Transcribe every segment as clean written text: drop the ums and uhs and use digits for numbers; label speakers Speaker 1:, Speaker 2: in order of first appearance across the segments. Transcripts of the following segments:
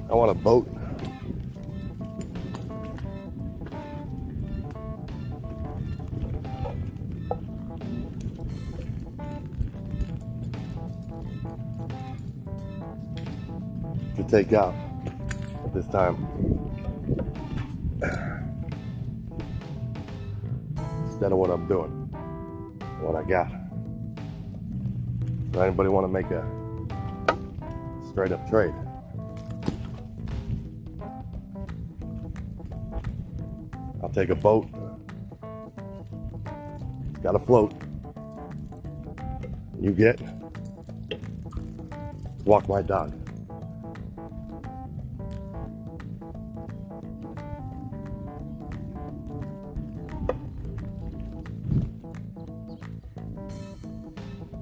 Speaker 1: I want a boat. To take out at this time. Instead of what I'm doing, what I got. So anybody want to make a straight up trade? I'll take a boat. It's got a float. You get walk my dog.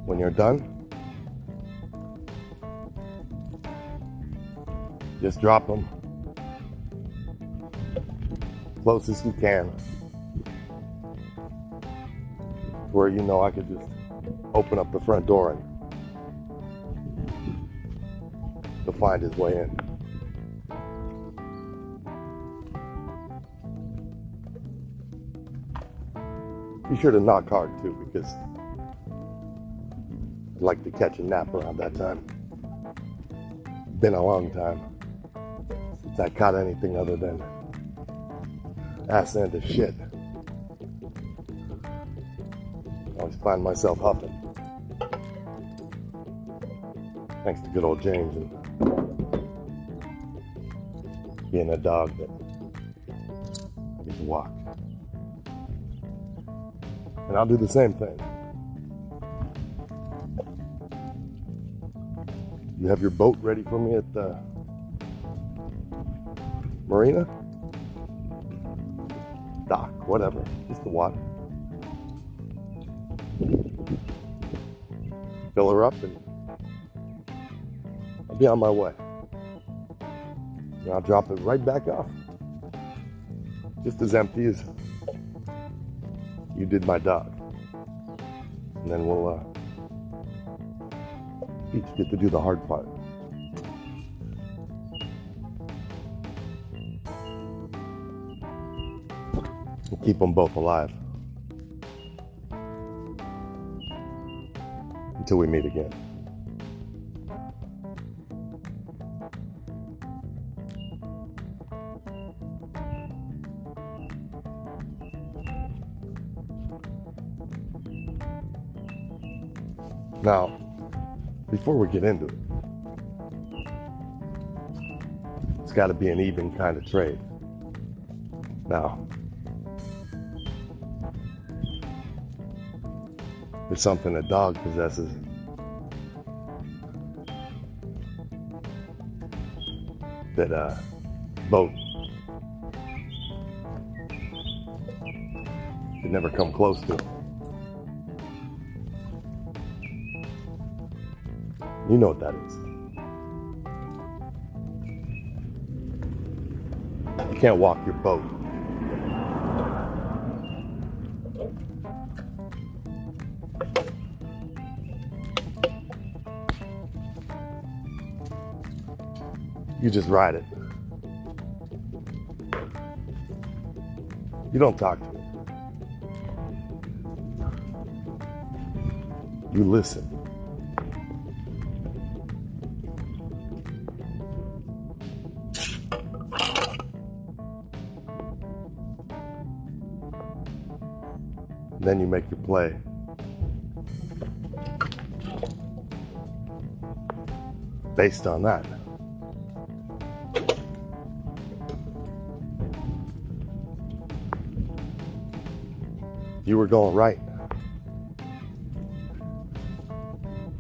Speaker 1: When you're done, just drop them close as you can, where you know I could just open up the front door and he'll find his way in. Be sure to knock hard too, because I'd like to catch a nap around that time. Been a long time since I caught anything other than ass end of shit. I always find myself huffing. Thanks to good old James and being a dog that gets to walk. And I'll do the same thing. You have your boat ready for me at the marina? Dock, whatever, just the water. Fill her up and I'll be on my way. And I'll drop it right back off. Just as empty as you did my dog. And then we'll each get to do the hard part. We'll keep them both alive until we meet again. Now, before we get into it, it's got to be an even kind of trade. Now, there's something a dog possesses that a boat could never come close to. You know what that is. You can't walk your boat. You just ride it. You don't talk to it. You listen. Then you make your play. Based on that. You were going right.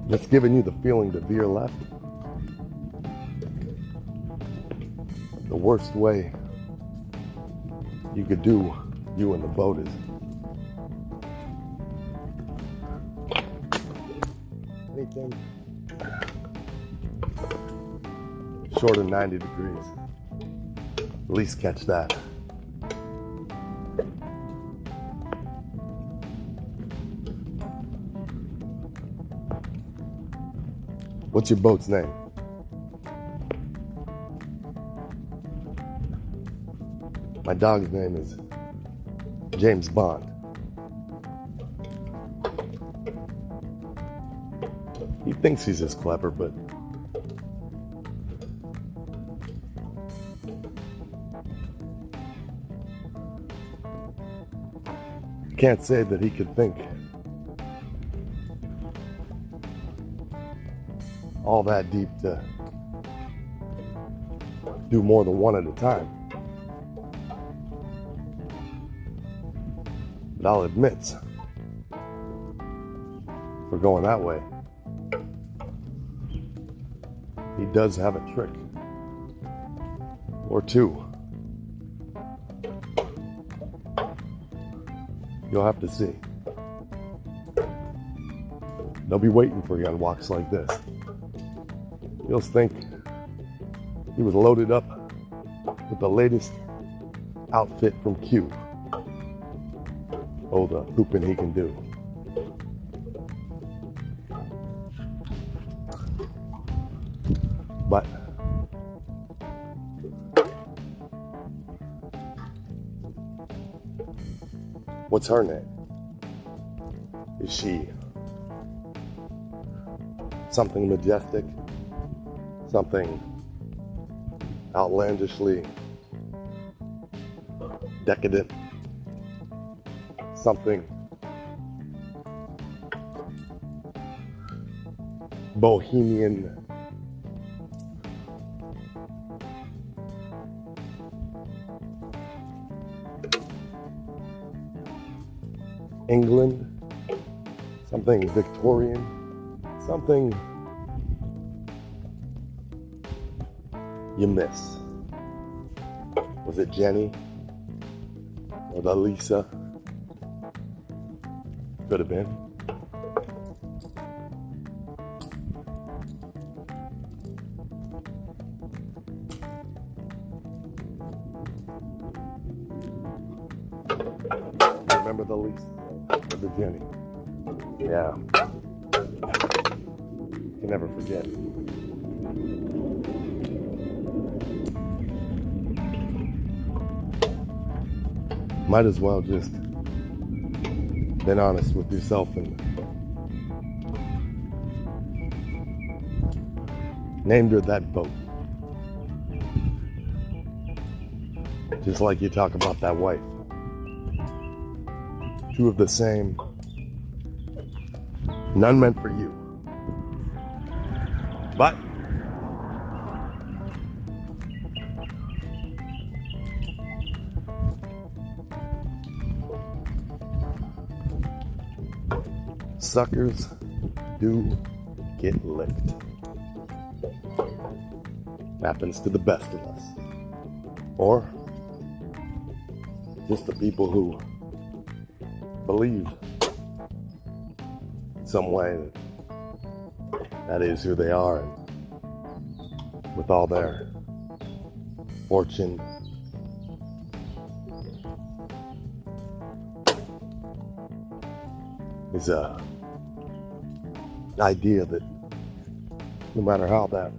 Speaker 1: It's giving you the feeling to veer left. The worst way you could do you and the boat is anything short of 90 degrees. At least catch that. What's your boat's name? My dog's name is James Bond. He thinks he's as clever, but I can't say that he could think all that deep to do more than one at a time. But I'll admit, for going that way, he does have a trick or two. You'll have to see. They'll be waiting for you on walks like this. You'll think he was loaded up with the latest outfit from Q. Oh, the hooping he can do. But what's her name? Is she something majestic? Something outlandishly decadent? Something bohemian? England? Something Victorian? Something you miss? Was it Jenny? Or the Lisa? Could have been. Remember the Lisa? Or the Jenny? Yeah. You can never forget. Might as well just been honest with yourself and named her that boat. Just like you talk about that wife. Two of the same. None meant for you. But suckers do get licked. Happens to the best of us. Or just the people who believe in some way that is who they are, and with all their fortune is a idea that no matter how that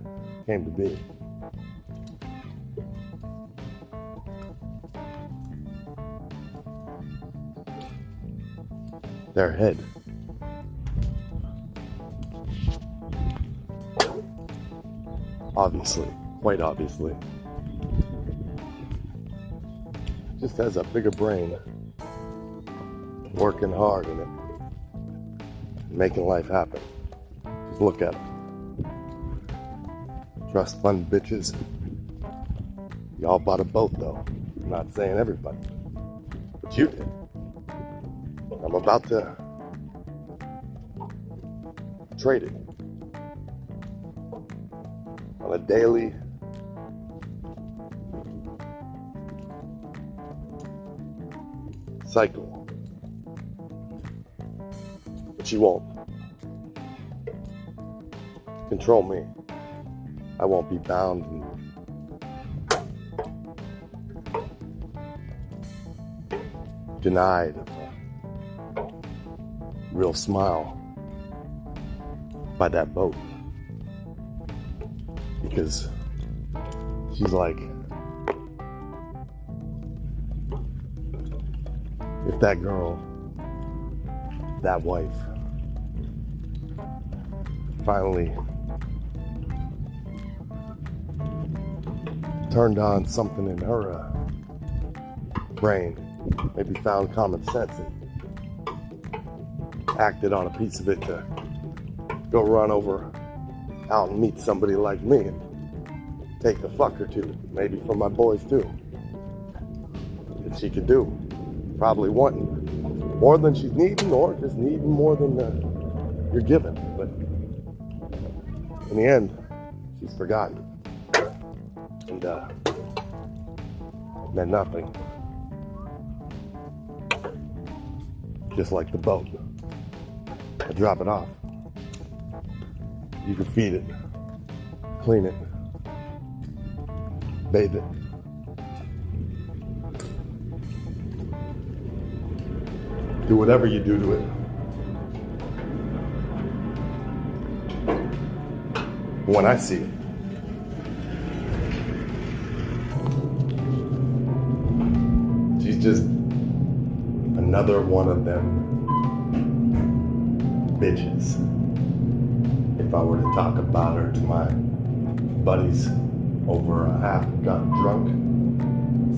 Speaker 1: came to be, their head obviously, quite obviously, just has a bigger brain working hard in it, making life happen. Just look at it. Trust fund bitches. Y'all bought a boat though. I'm not saying everybody, but you did. I'm about to trade it on a daily cycle. But you won't control me. I won't be bound and denied of a real smile by that boat, because she's like if that girl, that wife, finally turned on something in her brain, maybe found common sense and acted on a piece of it to go run over out and meet somebody like me and take a fuck or two, maybe for my boys too. That she could do. Probably wanting more than she's needing, or just needing more than you're giving. But in the end, she's forgotten. And meant nothing. Just like the boat. I drop it off. You can feed it, clean it, bathe it. Do whatever you do to it. When I see it, she's just another one of them bitches. If I were to talk about her to my buddies over a half got drunk,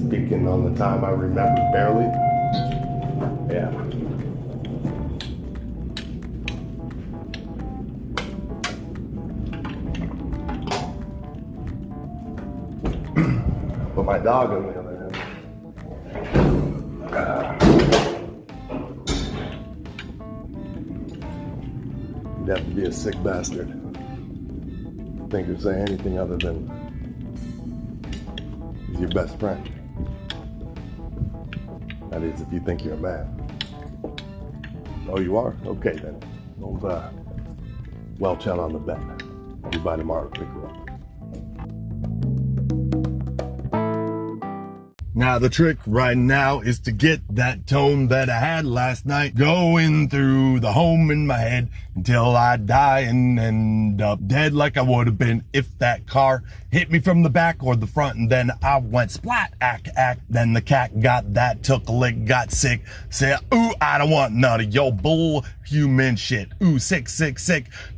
Speaker 1: speaking on the time I remember barely, yeah. But my dog, on the other hand, you'd have to be a sick bastard to think or say anything other than he's your best friend. That is, if you think you're a man. Oh, you are? Okay, then. Don't welch out on the bed. I'll be by tomorrow to pick her up. Now the trick right now is to get that tone that I had last night going through the home in my head until I die and end up dead like I would have been if that car hit me from the back or the front, and then I went splat, ack. Then the cat got that, took a lick, got sick, said, ooh, I don't want none of your bull human shit. Ooh, sick.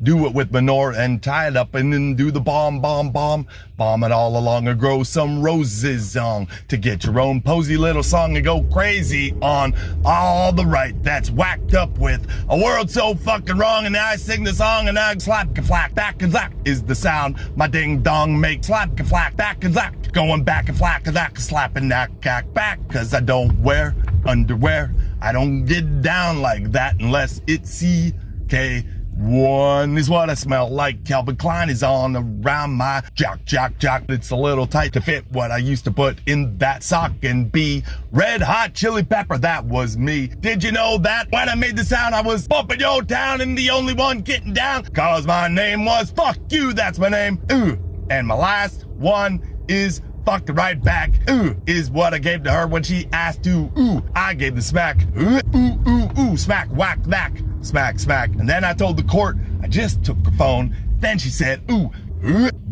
Speaker 1: Do it with manure and tie it up and then do the bomb it all along and grow some roses on to get your own posy little song and go crazy on all the right that's whacked up with a world so fucking wrong. And I sing the song and I slap-ka-flack, back and flack is the sound my ding dong makes. Slap-ka-flack, back and flack, going back and flack, slapping that cack back, cause I don't wear underwear. I don't get down like that unless it's CK1 is what I smell like. Calvin Klein is on around my jock. It's a little tight to fit what I used to put in that sock and be red hot chili pepper. That was me. Did you know that when I made the sound, I was bumping your town and the only one getting down? Cause my name was Fuck You, that's my name. Ooh. And my last one is fucked right back. Ooh, is what I gave to her when she asked to. Ooh, I gave the smack. Ooh, smack, whack, whack, smack. And then I told the court I just took her phone. Then she said, ooh,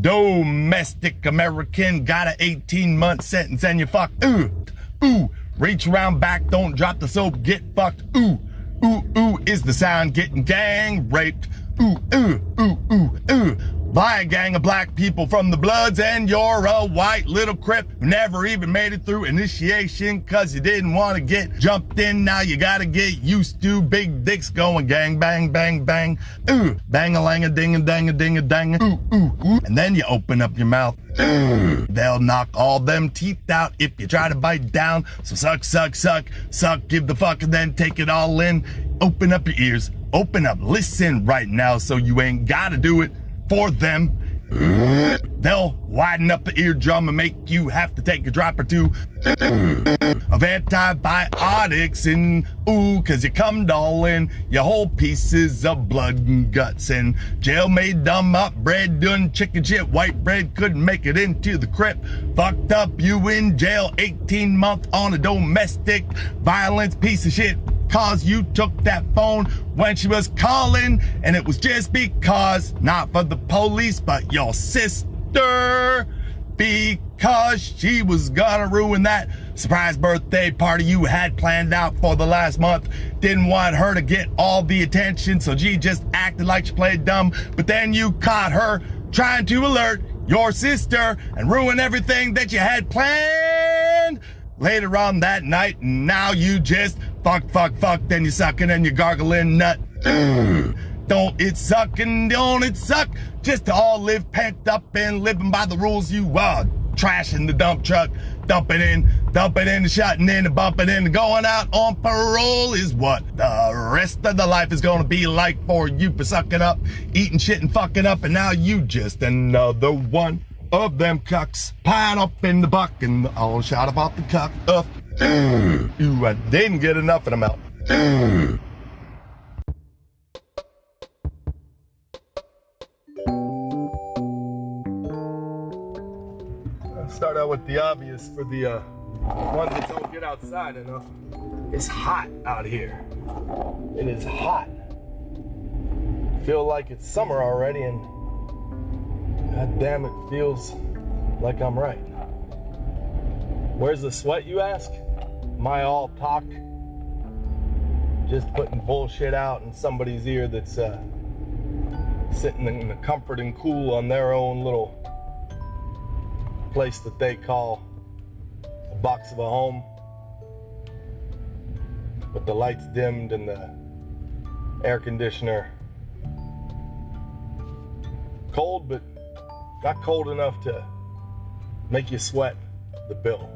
Speaker 1: domestic American, got an 18-month sentence and you fuck. Ooh, reach around back, don't drop the soap, get fucked. Ooh, is the sound getting gang raped. Ooh. By a gang of black people from the Bloods, and you're a white little crip who never even made it through initiation cause you didn't want to get jumped in. Now you gotta get used to big dicks going gang bang. Ooh, bang-a-lang-a-ding-a-dang-a-ding-a-dang. Ooh. And then you open up your mouth. They'll knock all them teeth out if you try to bite down. So suck, give the fuck and then take it all in. Open up your ears, open up, listen right now so you ain't gotta do it for them. They'll widen up the eardrum and make you have to take a drop or two of antibiotics and cause you cummed all in your whole pieces of blood and guts, and jail made dumb up bread doing chicken shit. White bread couldn't make it into the crypt. Fucked up, you in jail 18 months on a domestic violence piece of shit. Cause you took that phone when she was calling, and it was just because, not for the police, but your sister. Because 'cause she was gonna ruin that surprise birthday party you had planned out for the last month. Didn't want her to get all the attention, so she just acted like she played dumb. But then you caught her trying to alert your sister and ruin everything that you had planned. Later on that night, now you just fuck, then you sucking and you gargling nut. Don't it suck and don't it suck just to all live pent up and living by the rules you trash in the dump truck, dumping in and shutting in and bumping in and going out on parole is what the rest of the life is gonna be like for you for sucking up, eating shit and fucking up, and now you just another one of them cucks pine up in the buck and all shout about the cuck up. Ooh, I didn't get enough of them out. Start out with the obvious for the ones that don't get outside enough. It's hot out here. It is hot. Feel like it's summer already, and god damn, it feels like I'm right. Where's the sweat, you ask? Am I all talk? Just putting bullshit out in somebody's ear that's sitting in the comfort and cool on their own little place that they call a box of a home, with the lights dimmed and the air conditioner cold, but not cold enough to make you sweat the bill.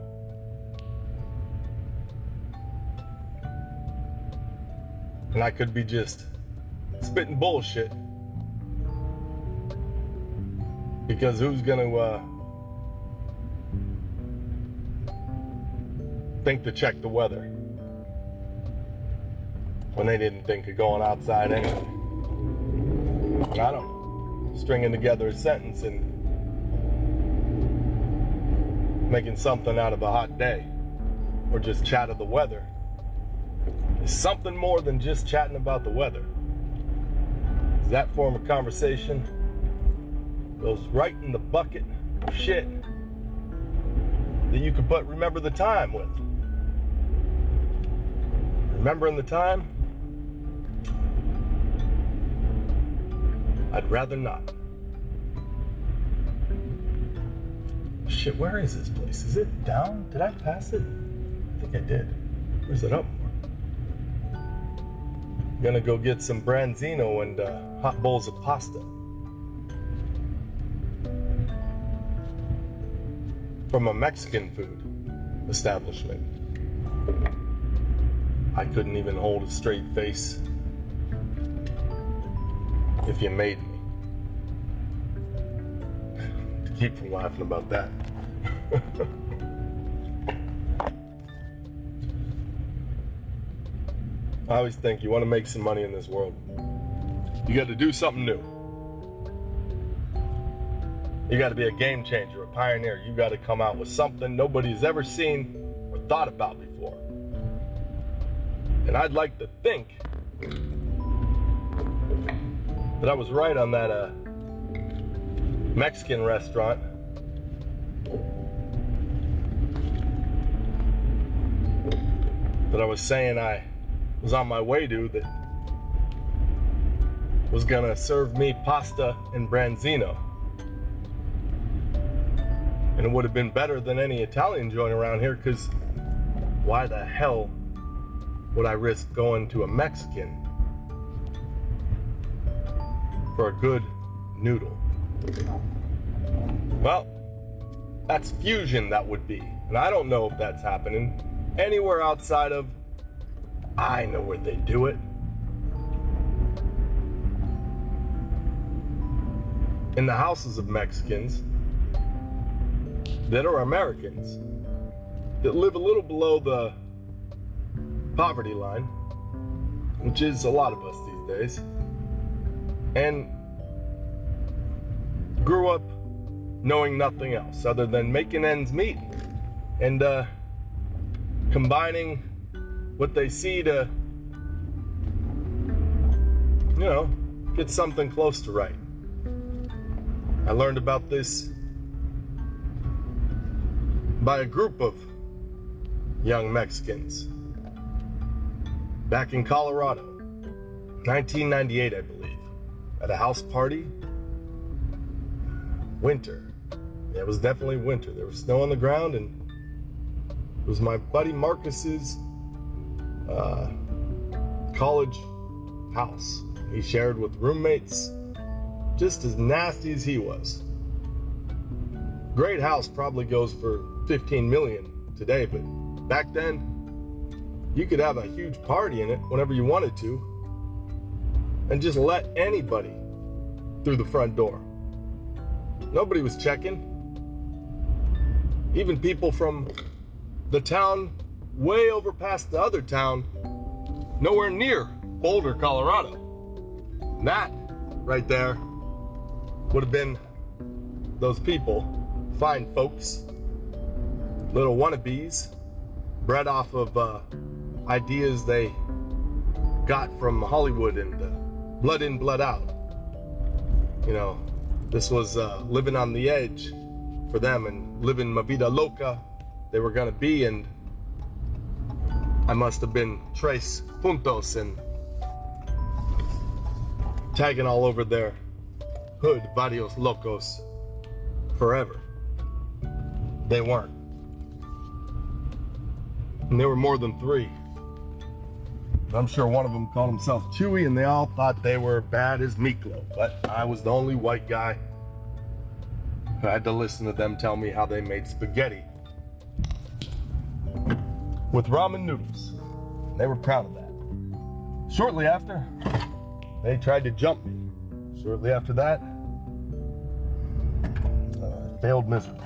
Speaker 1: And I could be just spitting bullshit, because who's gonna think to check the weather when they didn't think of going outside anyway? And I don't know, stringing together a sentence and making something out of a hot day, or just chat of the weather, is something more than just chatting about the weather. That form of conversation goes right in the bucket of shit that you could put remember the time with. Remembering the time? I'd rather not. Shit, where is this place? Is it down? Did I pass it? I think I did. Where's it up more? Gonna go get some branzino and hot bowls of pasta from a Mexican food establishment. I couldn't even hold a straight face if you made me. To keep from laughing about that. I always think you want to make some money in this world, you got to do something new. You got to be a game changer, a pioneer. You got to come out with something nobody's ever seen or thought about before. And I'd like to think that I was right on that Mexican restaurant that I was saying I was on my way to, that was gonna serve me pasta and branzino. And it would have been better than any Italian joint around here, because why the hell would I risk going to a Mexican for a good noodle? Well, that's fusion, that would be. And I don't know if that's happening anywhere outside of, I know where they do it. In the houses of Mexicans that are Americans, that live a little below the poverty line, which is a lot of us these days, and grew up knowing nothing else other than making ends meet and combining what they see to, you know, get something close to right. I learned about this by a group of young Mexicans back in Colorado, 1998, I believe, at a house party. Winter. It was definitely winter. There was snow on the ground, and it was my buddy Marcus's college house. He shared with roommates, just as nasty as he was. Great house probably goes for $15 million today, but back then you could have a huge party in it whenever you wanted to and just let anybody through the front door. Nobody was checking. Even people from the town way over past the other town, nowhere near Boulder, Colorado. And that right there would have been those people, fine folks, little wannabes, bred off of ideas they got from Hollywood and blood in, blood out. You know, this was living on the edge for them and living ma vida loca they were gonna be, and I must have been tres puntos and tagging all over their hood, varios locos, forever. They weren't. And there were more than three. I'm sure one of them called himself Chewy, and they all thought they were bad as Miklo, but I was the only white guy who had to listen to them tell me how they made spaghetti with ramen noodles. They were proud of that. Shortly after, they tried to jump me. Shortly after that, I failed miserably.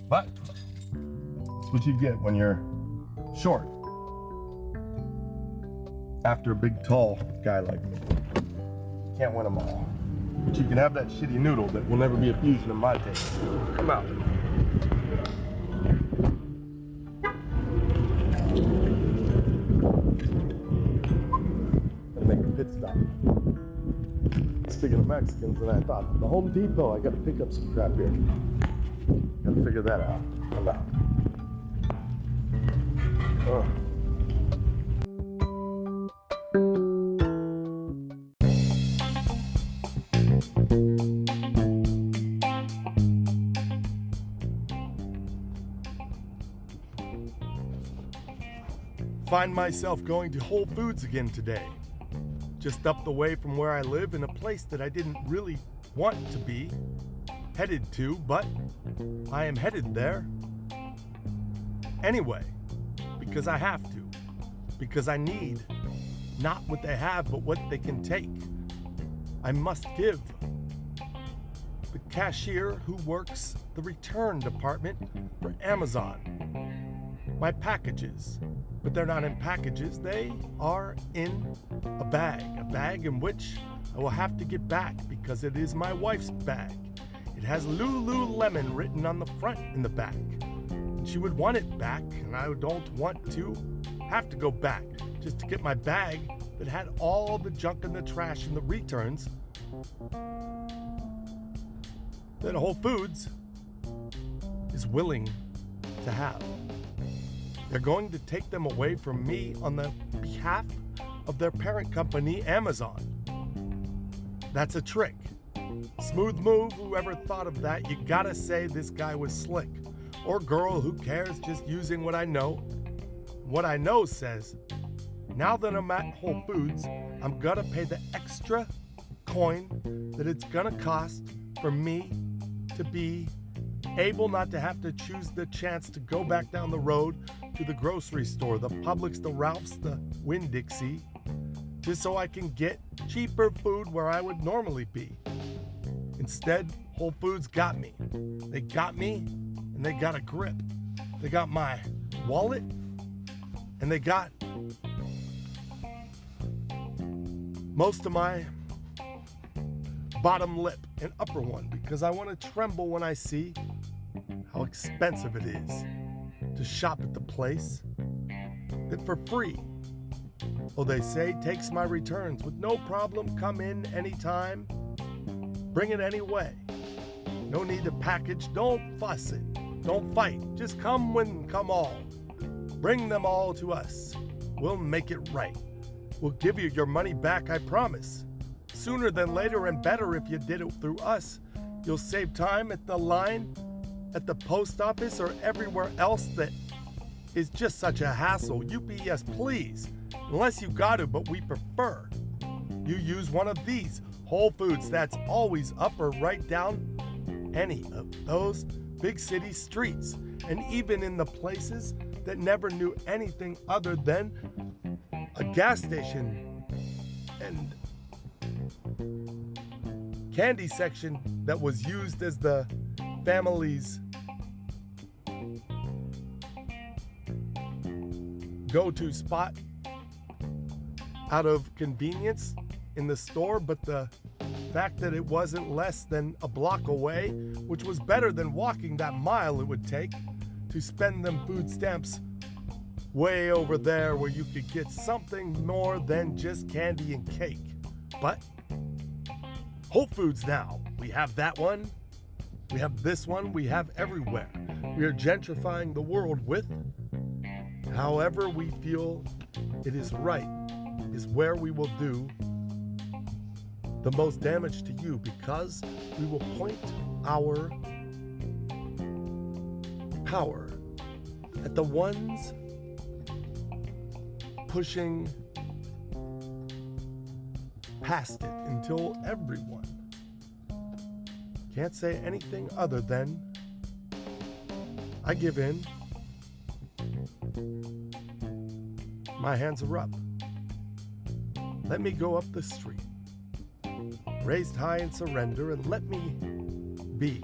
Speaker 1: But that's what you get when you're short after a big tall guy like me. Can't win them all. But you can have that shitty noodle that will never be a fusion of my taste. Come out. Gotta make a pit stop. Speaking of Mexicans, and I thought, the Home Depot, I gotta pick up some crap here. Gotta figure that out. I'm out. Oh. Find myself going to Whole Foods again today. Just up the way from where I live, in a place that I didn't really want to be headed to, but I am headed there anyway, because I have to, because I need not what they have, but what they can take. I must give. The cashier who works the return department for Amazon my packages, but they're not in packages, they are in a bag in which I will have to get back because it is my wife's bag. It has Lululemon written on the front and the back. She would want it back, and I don't want to have to go back just to get my bag that had all the junk and the trash and the returns that Whole Foods is willing to have. They're going to take them away from me on the behalf of their parent company, Amazon. That's a trick. Smooth move, whoever thought of that. You gotta say this guy was slick. Or girl, who cares, just using what I know. What I know says, now that I'm at Whole Foods, I'm gonna pay the extra coin that it's gonna cost for me to be able not to have to choose the chance to go back down the road to the grocery store, the Publix, the Ralph's, the Winn-Dixie, just so I can get cheaper food where I would normally be. Instead, Whole Foods got me. They got me, and they got a grip. They got my wallet, and they got most of my bottom lip and upper one, because I want to tremble when I see how expensive it is to shop at the place that for free, well, they say, takes my returns with no problem. Come in anytime, bring it anyway. No need to package, don't fuss it.
Speaker 2: Don't fight, just come when come all. Bring them all to us. We'll make it right. We'll give you your money back, I promise. Sooner than later, and better if you did it through us. You'll save time at the line, at the post office, or everywhere else that is just such a hassle. UPS, please. Unless you got to, but we prefer. You use one of these. Whole Foods, that's always up or right down any of those big city streets. And even in the places that never knew anything other than a gas station and candy section that was used as the family's go-to spot out of convenience in the store, but the fact that it wasn't less than a block away, which was better than walking that mile it would take to spend them food stamps way over there where you could get something more than just candy and cake. But Whole Foods now, we have that one, we have this one, we have everywhere. We are gentrifying the world with however we feel it is right, is where we will do the most damage to you, because we will point our power at the ones pushing past it until everyone can't say anything other than, I give in, my hands are up. Let me go up the street, raised high in surrender, and let me be.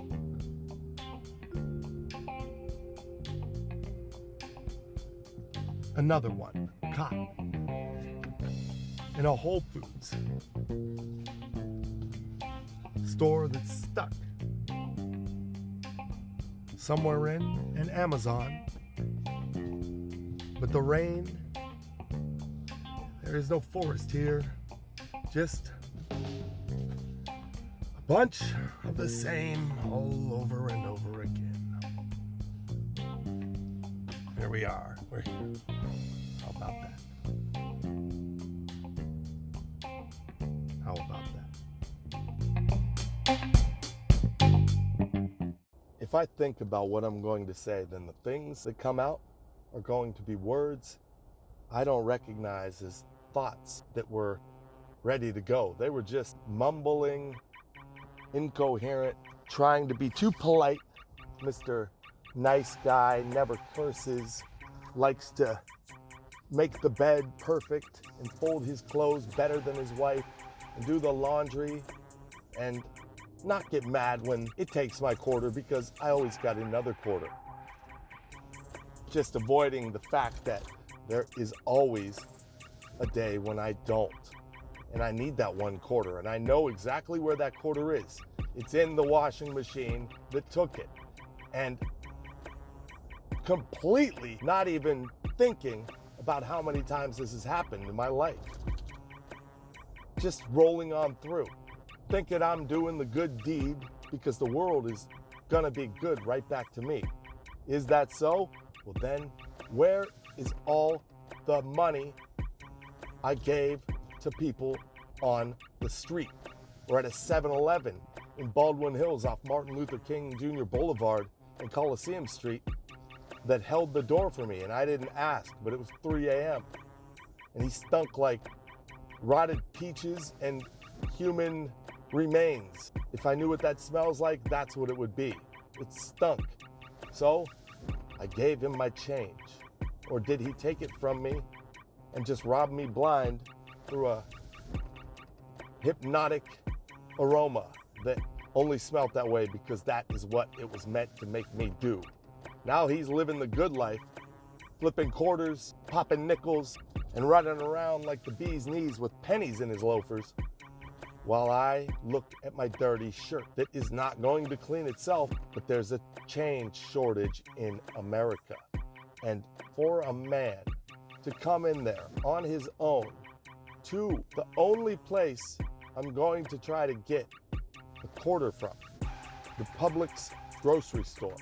Speaker 2: Another one, caught in a Whole Foods store that's stuck somewhere in an Amazon. But the rain, there is no forest here, just a bunch of the same all over and over again. Here we are, we're here. How about that? How about that? If I think about what I'm going to say, then the things that come out are going to be words I don't recognize as thoughts that were ready to go. They were just mumbling, incoherent, trying to be too polite. Mr. Nice guy, never curses, likes to make the bed perfect and fold his clothes better than his wife and do the laundry and not get mad when it takes my quarter because I always got another quarter. Just avoiding the fact that there is always a day when I don't. And I need that one quarter, and I know exactly where that quarter is. It's in the washing machine that took it. And completely not even thinking about how many times this has happened in my life. Just rolling on through, thinking I'm doing the good deed because the world is gonna be good right back to me. Is that so? Well then, where is all the money I gave to people on the street or at a 7-Eleven in Baldwin Hills off Martin Luther King Jr. Boulevard and Coliseum Street that held the door for me, and I didn't ask, but it was 3 a.m. and he stunk like rotted peaches and human remains. If I knew what that smells like, that's what it would be. It stunk. So I gave him my change. Or did he take it from me and just rob me blind through a hypnotic aroma that only smelt that way because that is what it was meant to make me do? Now he's living the good life, flipping quarters, popping nickels, and running around like the bee's knees with pennies in his loafers, while I look at my dirty shirt that is not going to clean itself, but there's a change shortage in America. And for a man to come in there on his own to the only place I'm going to try to get a quarter from, the Publix grocery store,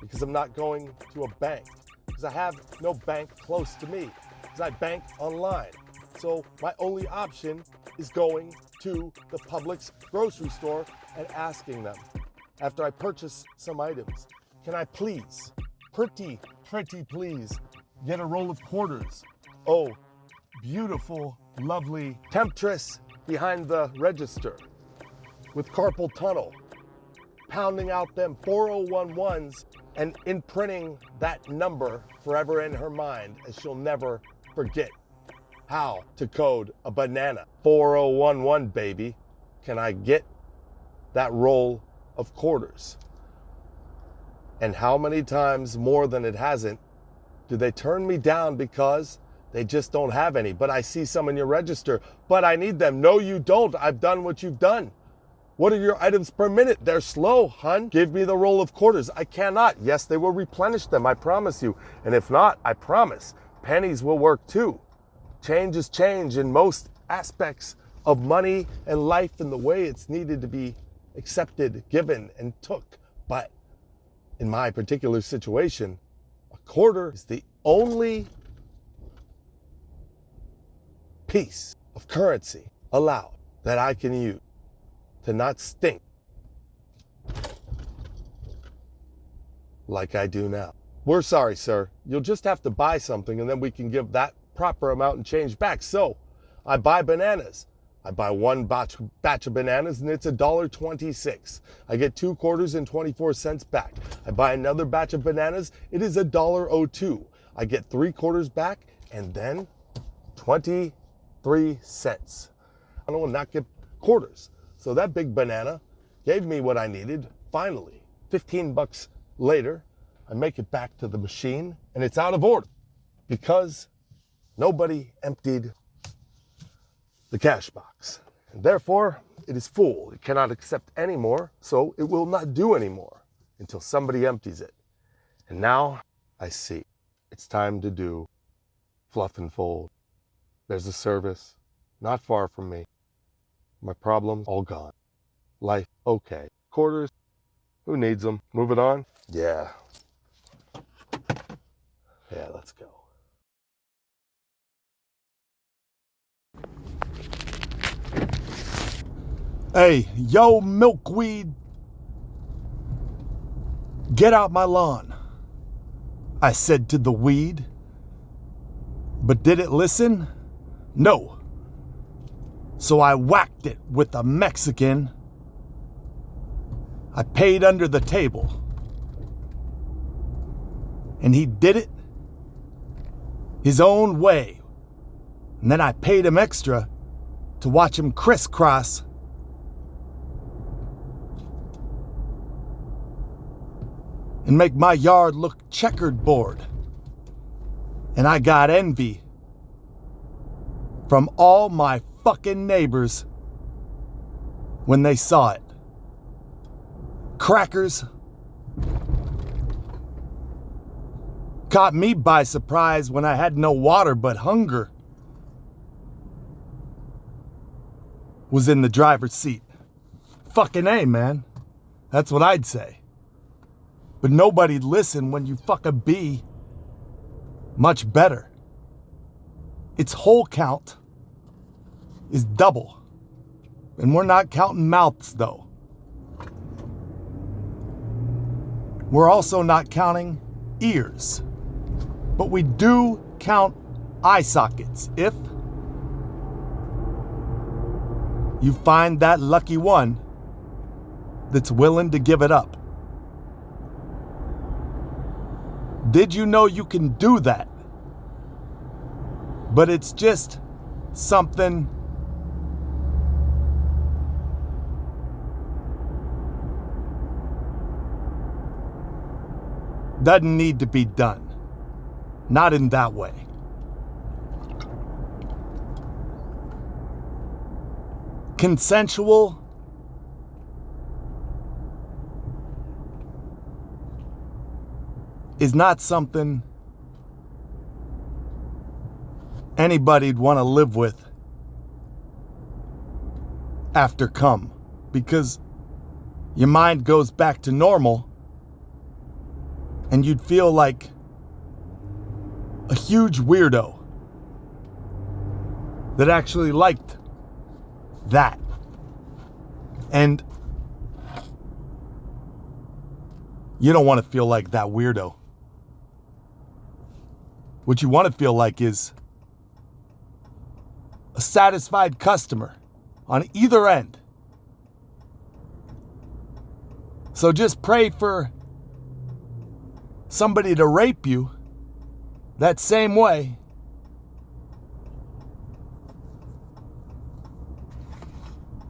Speaker 2: because I'm not going to a bank, because I have no bank close to me, because I bank online. So my only option is going to the Publix grocery store and asking them, after I purchase some items, can I please, pretty please, get a roll of quarters? Oh, beautiful, lovely temptress behind the register with carpal tunnel, pounding out them 401s and imprinting that number forever in her mind, as she'll never forget how to code a banana. 4011, baby. Can I get that roll of quarters? And how many times more than it hasn't do they turn me down because they just don't have any? But I see some in your register, but I need them. No, you don't. I've done what you've done. What are your items per minute? They're slow, hun. Give me the roll of quarters. I cannot. Yes, they will replenish them, I promise you. And if not, I promise, pennies will work too. Change is change in most aspects of money and life and the way it's needed to be accepted, given, and took. But in my particular situation, a quarter is the only piece of currency allowed that I can use to not stink like I do now. We're sorry, sir. You'll just have to buy something and then we can give that proper amount and change back. So I buy bananas. I buy one batch of bananas and it's $1.26. I get 2 quarters and 24 cents back. I buy another batch of bananas. It is $1.02. I get 3 quarters back and then 23 cents. I will not get quarters. So that big banana gave me what I needed. Finally, 15 bucks later, I make it back to the machine and it's out of order because nobody emptied the cash box. And therefore, it is full. It cannot accept any more, so it will not do anymore until somebody empties it. And now I see it's time to do fluff and fold. There's a service not far from me. My problems all gone. Life okay. Quarters, who needs them? Moving on? Yeah, let's go.
Speaker 3: Hey, yo, milkweed, get out my lawn, I said to the weed. But did it listen? No. So I whacked it with a Mexican. I paid under the table. And he did it his own way. And then I paid him extra to watch him crisscross and make my yard look checkered board. And I got envy from all my fucking neighbors when they saw it. Crackers caught me by surprise when I had no water, but hunger was in the driver's seat. Fucking A, man. That's what I'd say. But nobody'd listen when you fucking be much better. Its whole count is double. And we're not counting mouths, though. We're also not counting ears. But we do count eye sockets if you find that lucky one that's willing to give it up. Did you know you can do that? But it's just something doesn't need to be done. Not in that way. Consensual is not something anybody'd want to live with after come, because your mind goes back to normal And you'd feel like a huge weirdo that actually liked that. And you don't want to feel like that weirdo. What you want to feel like is a satisfied customer on either end. So just pray for somebody to rape you that same way.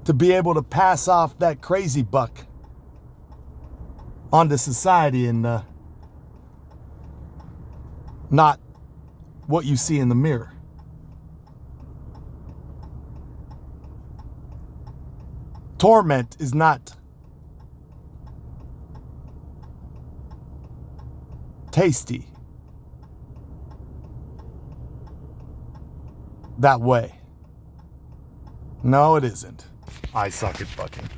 Speaker 3: To be able to pass off that crazy buck onto society and not what you see in the mirror. Torment is not tasty that way. No, it isn't. I suck at fucking.